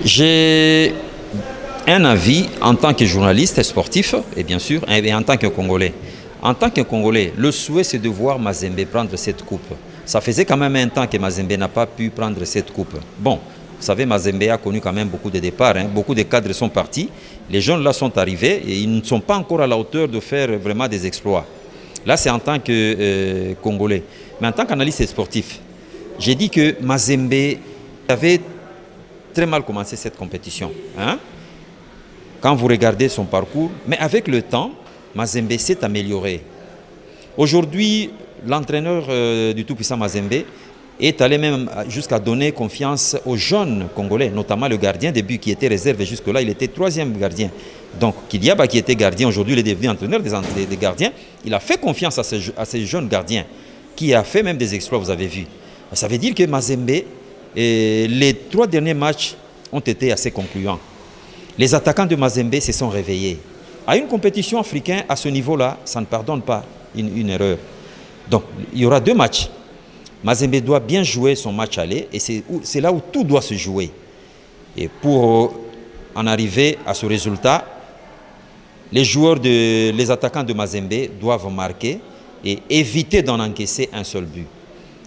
J'ai un avis en tant que journaliste sportif, et bien sûr, et en tant que Congolais. En tant que Congolais, le souhait, c'est de voir Mazembe prendre cette coupe. Ça faisait quand même un temps que Mazembe n'a pas pu prendre cette coupe. Bon, vous savez, Mazembe a connu quand même beaucoup de départs. Beaucoup de cadres sont partis. Les jeunes là sont arrivés et ils ne sont pas encore à la hauteur de faire vraiment des exploits. Là, c'est en tant que Congolais. Mais en tant qu'analyste sportif, j'ai dit que Mazembe avait très mal commencé cette compétition. Quand vous regardez son parcours, mais avec le temps, Mazembe s'est amélioré. Aujourd'hui, l'entraîneur du tout-puissant Mazembe est allé même jusqu'à donner confiance aux jeunes Congolais, notamment le gardien de but qui était réservé jusque-là, il était troisième gardien. Donc Kyliaba qui était gardien, aujourd'hui il est devenu entraîneur des gardiens, il a fait confiance à ces jeunes gardiens, qui a fait même des exploits, vous avez vu. Ça veut dire que Mazembe, les 3 derniers matchs ont été assez concluants. Les attaquants de Mazembe se sont réveillés. À une compétition africaine, à ce niveau-là, ça ne pardonne pas une erreur. Donc, il y aura 2 matchs. Mazembe doit bien jouer son match aller et c'est là où tout doit se jouer. Et pour en arriver à ce résultat, les attaquants de Mazembe doivent marquer et éviter d'en encaisser un seul but.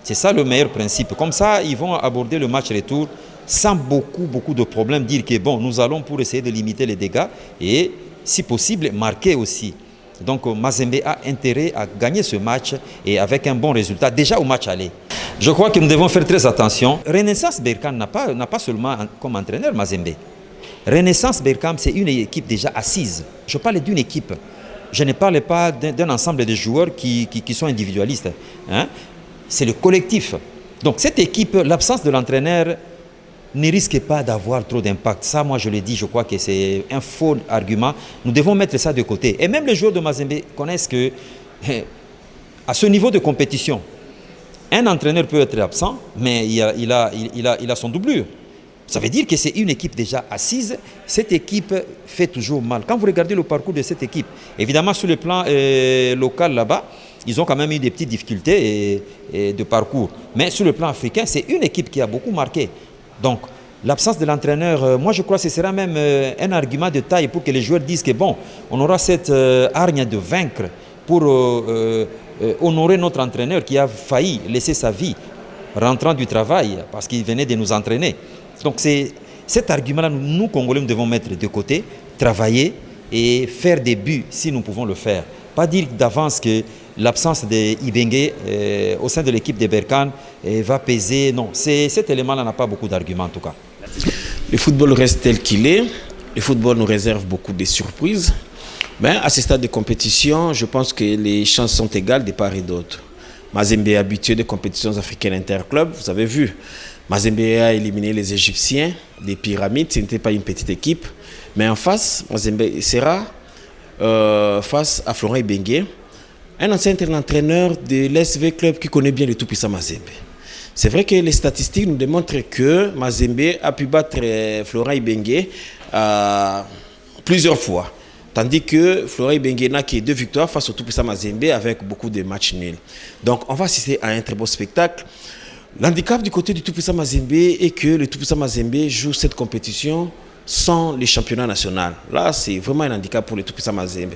C'est ça le meilleur principe. Comme ça, ils vont aborder le match retour sans beaucoup de problèmes. Dire que bon, nous allons pour essayer de limiter les dégâts et, si possible, marquer aussi. Donc Mazembe a intérêt à gagner ce match et avec un bon résultat, déjà au match aller. Je crois que nous devons faire très attention. Renaissance Berkane n'a pas seulement comme entraîneur Mazembe. Renaissance Berkane, c'est une équipe déjà assise. Je parle d'une équipe. Je ne parle pas d'un ensemble de joueurs qui sont individualistes. C'est le collectif. Donc cette équipe, l'absence de l'entraîneur ne risque pas d'avoir trop d'impact. Ça, moi, je le dis, je crois que c'est un faux argument. Nous devons mettre ça de côté. Et même les joueurs de Mazembe connaissent que, à ce niveau de compétition, un entraîneur peut être absent, mais il a son doublure. Ça veut dire que c'est une équipe déjà assise. Cette équipe fait toujours mal. Quand vous regardez le parcours de cette équipe, évidemment, sur le plan local là-bas, ils ont quand même eu des petites difficultés de parcours. Mais sur le plan africain, c'est une équipe qui a beaucoup marqué. Donc, l'absence de l'entraîneur, moi je crois que ce sera même un argument de taille pour que les joueurs disent que bon, on aura cette hargne de vaincre pour honorer notre entraîneur qui a failli laisser sa vie rentrant du travail parce qu'il venait de nous entraîner. Donc, c'est cet argument-là, nous Congolais, nous devons mettre de côté, travailler et faire des buts si nous pouvons le faire. Pas dire d'avance que l'absence d'Ibengue au sein de l'équipe de Berkane va peser. Non, cet élément-là n'a pas beaucoup d'arguments en tout cas. Le football reste tel qu'il est. Le football nous réserve beaucoup de surprises. Mais à ce stade de compétition, je pense que les chances sont égales de part et d'autre. Mazembe est habitué des compétitions africaines interclubs. Vous avez vu, Mazembe a éliminé les Égyptiens des Pyramides. Ce n'était pas une petite équipe. Mais en face, Mazembe sera face à Florent Ibenge, un ancien entraîneur de l'SV Club qui connaît bien le tout-puissant Mazembe. C'est vrai que les statistiques nous démontrent que Mazembe a pu battre Florent Ibenge plusieurs fois. Tandis que Florent Ibenge n'a que 2 victoires face au tout-puissant Mazembe avec beaucoup de matchs nuls. Donc on va assister à un très beau spectacle. L'handicap du côté du tout-puissant Mazembe est que le tout-puissant Mazembe joue cette compétition sans le championnat national. Là, c'est vraiment un handicap pour le tout-puissant Mazembe.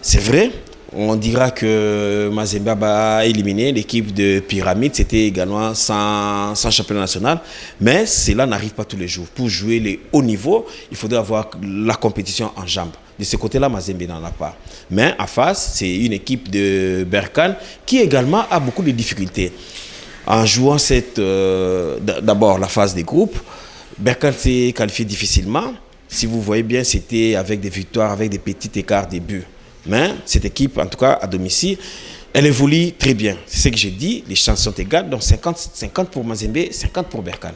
C'est vrai, on dira que Mazembe a éliminé l'équipe de Pyramide, c'était également sans championnat national, mais cela n'arrive pas tous les jours. Pour jouer les hauts niveaux, il faudrait avoir la compétition en jambes. De ce côté-là, Mazembe n'en a pas. Mais en face, c'est une équipe de Berkane qui également a beaucoup de difficultés. En jouant d'abord la phase des groupes, Berkane s'est qualifié difficilement. Si vous voyez bien, c'était avec des victoires, avec des petits écarts de buts. Mais cette équipe, en tout cas à domicile, elle évolue très bien. C'est ce que j'ai dit, les chances sont égales. Donc 50-50 pour Mazembe, 50 pour Berkane.